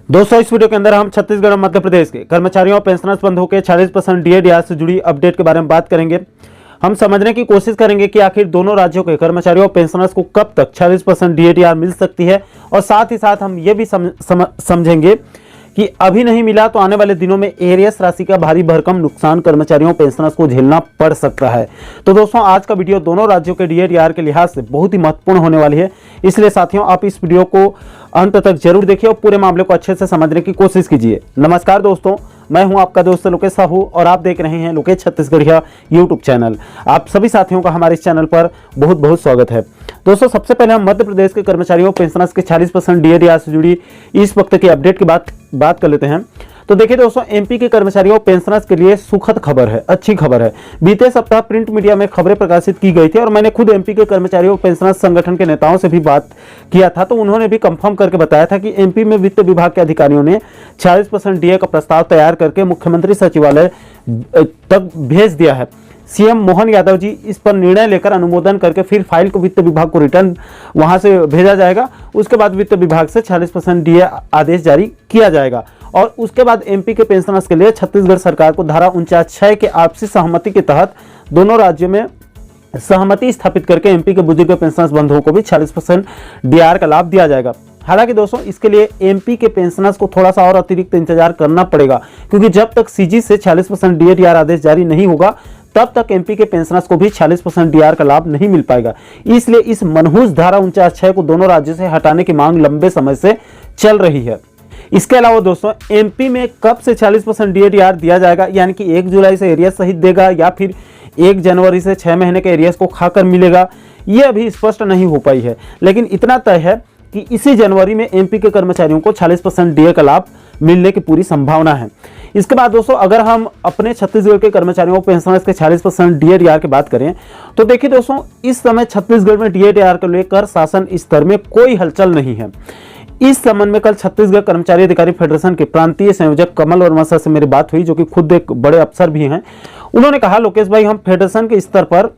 दोस्तों इस वीडियो के अंदर हम छत्तीसगढ़ और मध्य प्रदेश के कर्मचारियों और पेंशनर्स बंद होकर 40% डीए से जुड़ी अपडेट के बारे में बात करेंगे। हम समझने की कोशिश करेंगे कि आखिर दोनों राज्यों के कर्मचारियों और पेंशनर्स को कब तक 40% डीए मिल सकती है, और साथ ही साथ हम ये भी समझेंगे कि अभी नहीं मिला तो आने वाले दिनों में एरियस राशि का भारी भरकम नुकसान कर्मचारियों पेंशनर्स को झेलना पड़ सकता है। तो दोस्तों आज का वीडियो दोनों राज्यों के डीए के लिहाज से बहुत ही महत्वपूर्ण होने वाली है, इसलिए साथियों आप इस वीडियो को अंत तक जरूर देखिए और पूरे मामले को अच्छे से समझने की कोशिश कीजिए। नमस्कार दोस्तों, मैं हूं आपका दोस्त लोकेश साहू और आप देख रहे हैं लोकेश छत्तीसगढ़िया यूट्यूब चैनल। आप सभी साथियों का हमारे इस चैनल पर बहुत बहुत स्वागत है। दोस्तों सबसे पहले हम मध्य प्रदेश के कर्मचारियों पेंशनर्स के 40% डीए से जुड़ी इस वक्त की अपडेट की बात कर लेते हैं। तो देखिए दोस्तों, एमपी के कर्मचारियों पेंशनर्स के लिए सुखद खबर है, अच्छी खबर है। बीते सप्ताह प्रिंट मीडिया में खबरें प्रकाशित की गई थी और मैंने खुद एमपी के कर्मचारियों पेंशनर्स संगठन के नेताओं से भी बात किया था, तो उन्होंने भी कंफर्म करके बताया था कि एमपी में वित्त विभाग के अधिकारियों ने 40% डीए का प्रस्ताव तैयार करके मुख्यमंत्री सचिवालय तक भेज दिया है। सीएम मोहन यादव जी इस पर निर्णय लेकर अनुमोदन करके फिर फाइल को वित्त विभाग को रिटर्न वहां से भेजा जाएगा। उसके बाद वित्त विभाग से 40% डीए आदेश जारी किया जाएगा और उसके बाद एमपी के पेंशनर्स के लिए छत्तीसगढ़ सरकार को धारा 49(6) के आपसी सहमति के तहत दोनों राज्यों में सहमति स्थापित करके एमपी के बुजुर्ग पेंशनर्स बंधुओं को भी 40% डीआर का लाभ दिया जाएगा। हालांकि दोस्तों इसके लिए एमपी के पेंशनर्स को थोड़ा सा और अतिरिक्त इंतजार करना पड़ेगा, क्योंकि जब तक सीजी से 40% डीआर आदेश जारी नहीं होगा तब तक एमपी के पेंशनर्स को भी 40% डीआर का लाभ नहीं मिल पाएगा। इसलिए इस मनहूस धारा 49(6) को दोनों राज्यों से हटाने की मांग लंबे समय से चल रही है। इसके अलावा दोस्तों एमपी में कब से 40% डीआर दिया जाएगा, यानी कि 1 जुलाई से एरियस सहित देगा या फिर 1 जनवरी से 6 महीने के एरियस को खाकर मिलेगा, ये अभी स्पष्ट नहीं हो पाई है। लेकिन इतना तय है कि इसी जनवरी में एमपी के कर्मचारियों को 40% डीए का लाभ मिलने की पूरी संभावना है। इसके बाद दोस्तों अगर हम अपने छत्तीसगढ़ के कर्मचारियों पेंशनर्स के 40% डीआर की बात करें तो देखिए दोस्तों इस समय छत्तीसगढ़ में डीआर को लेकर शासन स्तर में कोई हलचल नहीं है। इस संबंध में कल छत्तीसगढ़ कर्मचारी अधिकारी फेडरेशन के प्रांतीय संयोजक कमल वर्मा सर से मेरी बात हुई, जो कि खुद एक बड़े अफसर भी हैं। उन्होंने कहा, लोकेश भाई हम फेडरेशन के स्तर पर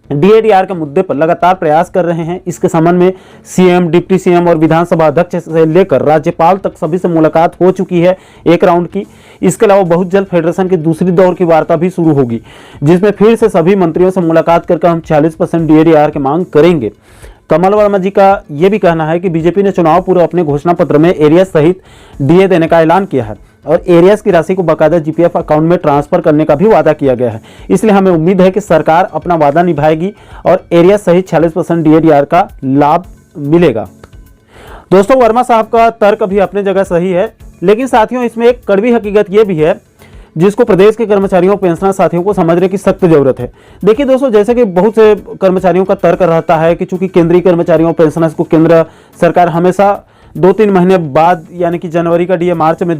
डीआर के मुद्दे पर लगातार प्रयास कर रहे हैं। इसके संबंध में सीएम, डिप्टी सीएम और विधानसभा अध्यक्ष से लेकर राज्यपाल तक सभी से मुलाकात हो चुकी है एक राउंड की। इसके अलावा बहुत जल्द फेडरेशन की दूसरी दौर की वार्ता भी शुरू होगी, जिसमें फिर से सभी मंत्रियों से मुलाकात करके हम 40% डीआर की मांग करेंगे। कमल वर्मा जी का यह भी कहना है कि बीजेपी ने चुनाव पूर्व अपने घोषणा पत्र में एरियस सहित डीए देने का ऐलान किया है और एरियस की राशि को बाकायदा जीपीएफ अकाउंट में ट्रांसफर करने का भी वादा किया गया है। इसलिए हमें उम्मीद है कि सरकार अपना वादा निभाएगी और एरियस सहित 40% डीआर का लाभ मिलेगा। दोस्तों वर्मा साहब का तर्क भी अपने जगह सही है, लेकिन साथियों इसमें एक कड़वी हकीकत यह भी है जिसको प्रदेश के कर्मचारियों पेंशनर साथियों को समझने की सख्त जरूरत है। देखिए दोस्तों, जैसे कि बहुत से कर्मचारियों का तर्क रहता है कि चूंकि केंद्रीय कर्मचारियों पेंशनर्स को केंद्र सरकार हमेशा 2-3 महीने बाद यानी कि जनवरी का डीए मार्च में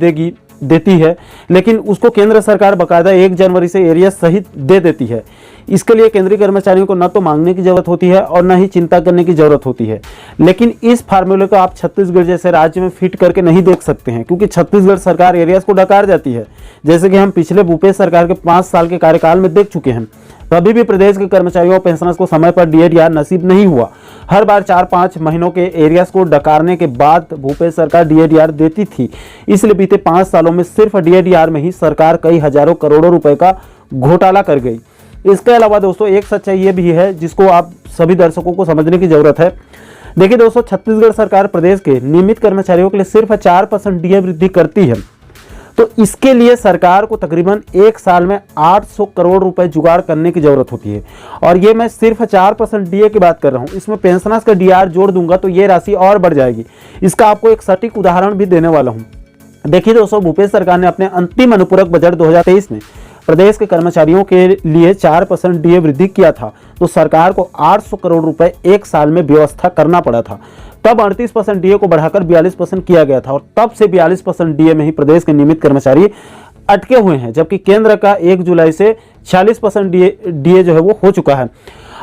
देती है, लेकिन उसको केंद्र सरकार बाकायदा 1 जनवरी से एरियस सहित दे देती है। इसके लिए केंद्रीय कर्मचारियों को न तो मांगने की जरूरत होती है और न ही चिंता करने की जरूरत होती है। लेकिन इस फार्मूले को आप छत्तीसगढ़ जैसे राज्य में फिट करके नहीं देख सकते हैं, क्योंकि छत्तीसगढ़ सरकार एरियस को डकार जाती है, जैसे कि हम पिछले भूपेश सरकार के 5 साल के कार्यकाल में देख चुके हैं। तभी भी प्रदेश के कर्मचारियों और पेंशनर्स को समय पर डीआर नसीब नहीं हुआ। हर बार 4-5 महीनों के एरियस को डकारने के बाद भूपेश सरकार डीआर देती थी। इसलिए बीते 5 सालों में सिर्फ डीआर में ही सरकार कई हजारों करोड़ों रुपए का घोटाला कर गई। इसके अलावा दोस्तों एक सच्चाई ये भी है जिसको आप सभी दर्शकों को समझने की जरूरत है। देखिए दोस्तों, छत्तीसगढ़ सरकार प्रदेश के नियमित कर्मचारियों के लिए सिर्फ 4% डीए वृद्धि करती है, तो इसके लिए सरकार को तकरीबन 1 साल में 800 करोड़ रुपए जुगाड़ करने की जरूरत होती है। और ये मैं सिर्फ 4% डीए की बात कर रहा हूँ, इसमें पेंशनर्स का डीआर जोड़ दूंगा तो ये राशि और बढ़ जाएगी। इसका आपको एक सटीक उदाहरण भी देने वाला हूँ। देखिए दोस्तों, भूपेश सरकार ने अपने अंतिम अनुपूरक बजट 2023 में प्रदेश के कर्मचारियों के लिए 4% डीए वृद्धि किया था, तो सरकार को 800 करोड़ रुपए 1 साल में व्यवस्था करना पड़ा था। तब 38% डीए को बढ़ाकर 42% किया गया था और तब से 42% डीए में ही प्रदेश के नियमित कर्मचारी अटके हुए हैं, जबकि केंद्र का 1 जुलाई से 40% डीए जो है वो हो चुका है।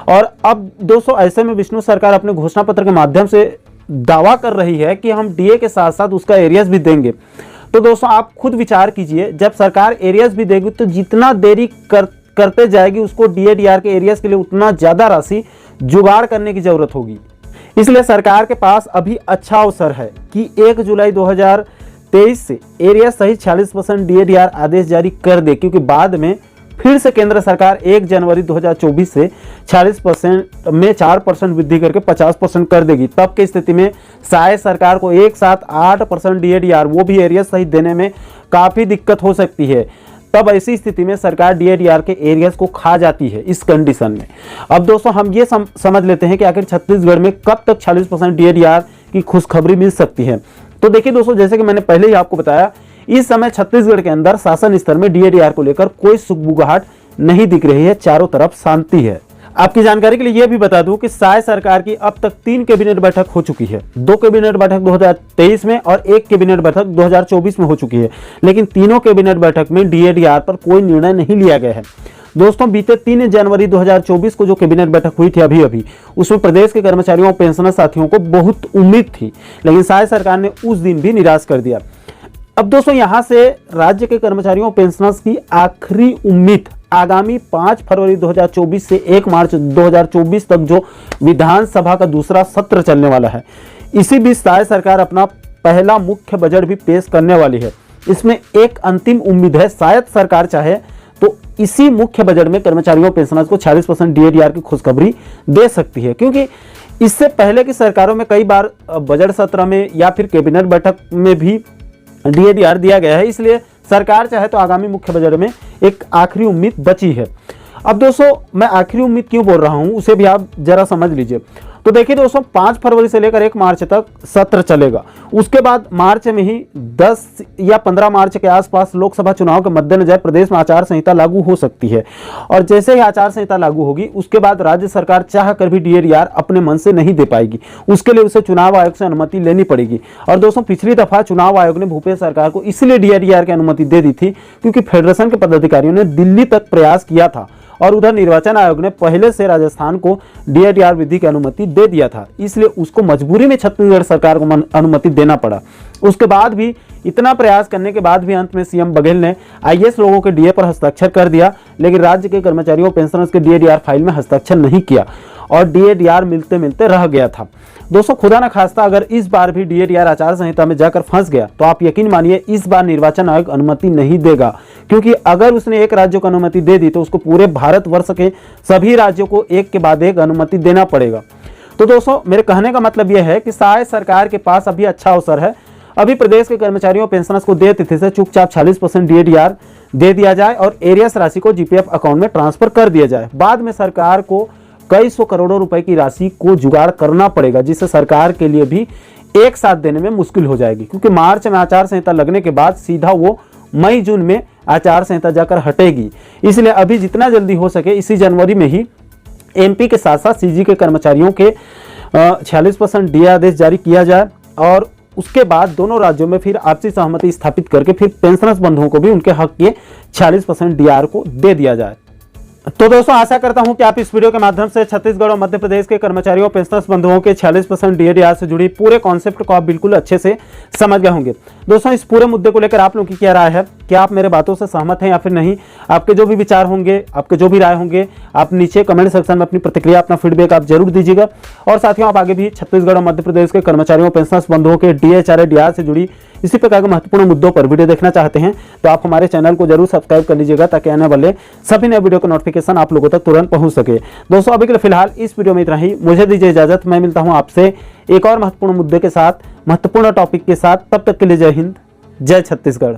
और अब दोस्तों ऐसे में विष्णु सरकार अपने घोषणा पत्र के माध्यम से दावा कर रही है कि हम डीए के साथ साथ उसका एरियस भी देंगे। तो दोस्तों आप खुद विचार कीजिए, जब सरकार एरियस भी देगी तो जितना देरी करते जाएगी उसको डीआर के एरियस के लिए उतना ज्यादा राशि जुगाड़ करने की जरूरत होगी। इसलिए सरकार के पास अभी अच्छा अवसर है कि 1 जुलाई 2023 से एरिया सहित 46% DADR आदेश जारी कर दे, क्योंकि बाद में फिर से केंद्र सरकार 1 जनवरी 2024 से 46% में 4% वृद्धि करके 50% कर देगी। तब की स्थिति में शायद सरकार को एक साथ 8% DADR वो भी एरिया सहित देने में काफ़ी दिक्कत हो सकती है। तब ऐसी स्थिति में सरकार DADR के एरियाज को खा जाती है इस कंडीशन में। अब दोस्तों हम ये समझ लेते हैं कि आखिर छत्तीसगढ़ में कब तक 40% DADR की खुशखबरी मिल सकती है। तो देखिए दोस्तों, जैसे कि मैंने पहले ही आपको बताया, इस समय छत्तीसगढ़ के अंदर शासन स्तर में DADR को लेकर कोई सुगबुगाहट नहीं दिख रही है, चारों तरफ शांति है। आपकी जानकारी के लिए यह भी बता दूं कि साय सरकार की अब तक 3 कैबिनेट बैठक हो चुकी है। 2 कैबिनेट बैठक 2023 में और 1 कैबिनेट बैठक 2024 में हो चुकी है, लेकिन तीनों कैबिनेट बैठक में DADR पर कोई निर्णय नहीं लिया गया है। दोस्तों बीते 3 जनवरी 2024 को जो कैबिनेट बैठक हुई थी अभी उसमें प्रदेश के कर्मचारियों और पेंशनर साथियों को बहुत उम्मीद थी, लेकिन साय सरकार ने उस दिन भी निराश कर दिया। अब दोस्तों यहां से राज्य के कर्मचारियों और पेंशनर्स की आखिरी उम्मीद आगामी 5 फरवरी 2024 से 1 मार्च 2024 तक जो विधानसभा का दूसरा सत्र चलने वाला है, इसी बीच साय सरकार अपना पहला मुख्य बजट भी पेश करने वाली है। इसमें एक अंतिम उम्मीद है, शायद सरकार चाहे तो इसी मुख्य बजट में कर्मचारियों पेंशनर्स को 40% DADR की खुशखबरी दे सकती है, क्योंकि इससे पहले की सरकारों में कई बार बजट सत्र में या फिर कैबिनेट बैठक में भी DADR दिया गया है। इसलिए सरकार चाहे तो आगामी मुख्य बजट में एक आखिरी उम्मीद बची है। अब दोस्तों मैं आखिरी उम्मीद क्यों बोल रहा हूं उसे भी आप जरा समझ लीजिए। तो देखिए दोस्तों 5 फरवरी से लेकर 1 मार्च तक सत्र चलेगा। उसके बाद मार्च में ही 10 या 15 मार्च के आसपास लोकसभा चुनाव के मद्देनजर प्रदेश में आचार संहिता लागू हो सकती है, और जैसे ही आचार संहिता लागू होगी उसके बाद राज्य सरकार चाह कर भी DADR अपने मन से नहीं दे पाएगी। उसके लिए उसे चुनाव आयोग से अनुमति लेनी पड़ेगी। और दोस्तों पिछली दफा चुनाव आयोग ने भूपेश सरकार को इसलिए DADR की अनुमति दे दी थी क्योंकि फेडरेशन के पदाधिकारियों ने दिल्ली तक प्रयास किया था, और उधर निर्वाचन आयोग ने पहले से राजस्थान को DADR वृद्धि की अनुमति दे दिया था, इसलिए उसको मजबूरी में छत्तीसगढ़ सरकार को अनुमति देना पड़ा। उसके बाद भी इतना प्रयास करने के बाद भी अंत में CM बघेल ने IAS लोगों के DA पर हस्ताक्षर कर दिया, लेकिन राज्य के कर्मचारियों पेंशनर्स के DADR फाइल में हस्ताक्षर नहीं किया और DADR मिलते मिलते रह गया था। दोस्तों खुदा न खास्ता अगर इस बार भी DADR आचार संहिता में जाकर फंस गया तो आप यकीन मानिए इस बार निर्वाचन आयोग अनुमति नहीं देगा, क्योंकि अगर उसने एक राज्य को अनुमति दे दी तो उसको पूरे भारतवर्ष के सभी राज्यों को एक के बाद एक अनुमति देना पड़ेगा। तो दोस्तों मेरे कहने का मतलब यह है कि शायद सरकार के पास अभी अच्छा अवसर है, अभी प्रदेश के कर्मचारियों पेंशनर्स को दे तिथि से चुपचाप 40% DADR दे दिया जाए और एरियस राशि को GPF अकाउंट में ट्रांसफर कर दिया जाए। बाद में सरकार को कई सौ करोड़ों रुपए की राशि को जुगाड़ करना पड़ेगा, जिससे सरकार के लिए भी एक साथ देने में मुश्किल हो जाएगी, क्योंकि मार्च में आचार संहिता लगने के बाद सीधा वो मई जून में आचार संहिता जाकर हटेगी। इसलिए अभी जितना जल्दी हो सके इसी जनवरी में ही MP के साथ साथ CG के कर्मचारियों के 46% DA आदेश जारी किया जाए, और उसके बाद दोनों राज्यों में फिर आपसी सहमति स्थापित करके फिर पेंशनर्स बंधुओं को भी उनके हक के 40% DAR को दे दिया जाए। तो दोस्तों आशा करता हूं कि आप इस वीडियो के माध्यम से छत्तीसगढ़ और मध्य प्रदेश के कर्मचारियों और पेंशनर्स बंधुओं के 40% DADR से जुड़ी पूरे कॉन्सेप्ट को आप बिल्कुल अच्छे से समझ गए होंगे। दोस्तों इस पूरे मुद्दे को लेकर आप लोगों की क्या राय है, क्या आप मेरे बातों से सहमत हैं या फिर नहीं? आपके जो भी विचार होंगे, आपके जो भी राय होंगे, आप नीचे कमेंट सेक्शन में अपनी प्रतिक्रिया, अपना फीडबैक आप जरूर दीजिएगा। और साथियों आप आगे भी छत्तीसगढ़ और मध्य प्रदेश के कर्मचारियों पेंशनर्स बंधुओं के DHRA से जुड़ी इसी प्रकार के महत्वपूर्ण मुद्दों पर वीडियो देखना चाहते हैं तो आप हमारे चैनल को जरूर सब्सक्राइब कर लीजिएगा, ताकि आने वाले सभी नए वीडियो का नोटिफिकेशन आप लोगों तक तुरंत पहुंच सके। दोस्तों अभी के लिए फिलहाल इस वीडियो में इतना ही, मुझे दीजिए इजाजत। मैं मिलता हूं आपसे एक और महत्वपूर्ण मुद्दे के साथ, महत्वपूर्ण टॉपिक के साथ। तब तक के लिए जय हिंद, जय छत्तीसगढ़।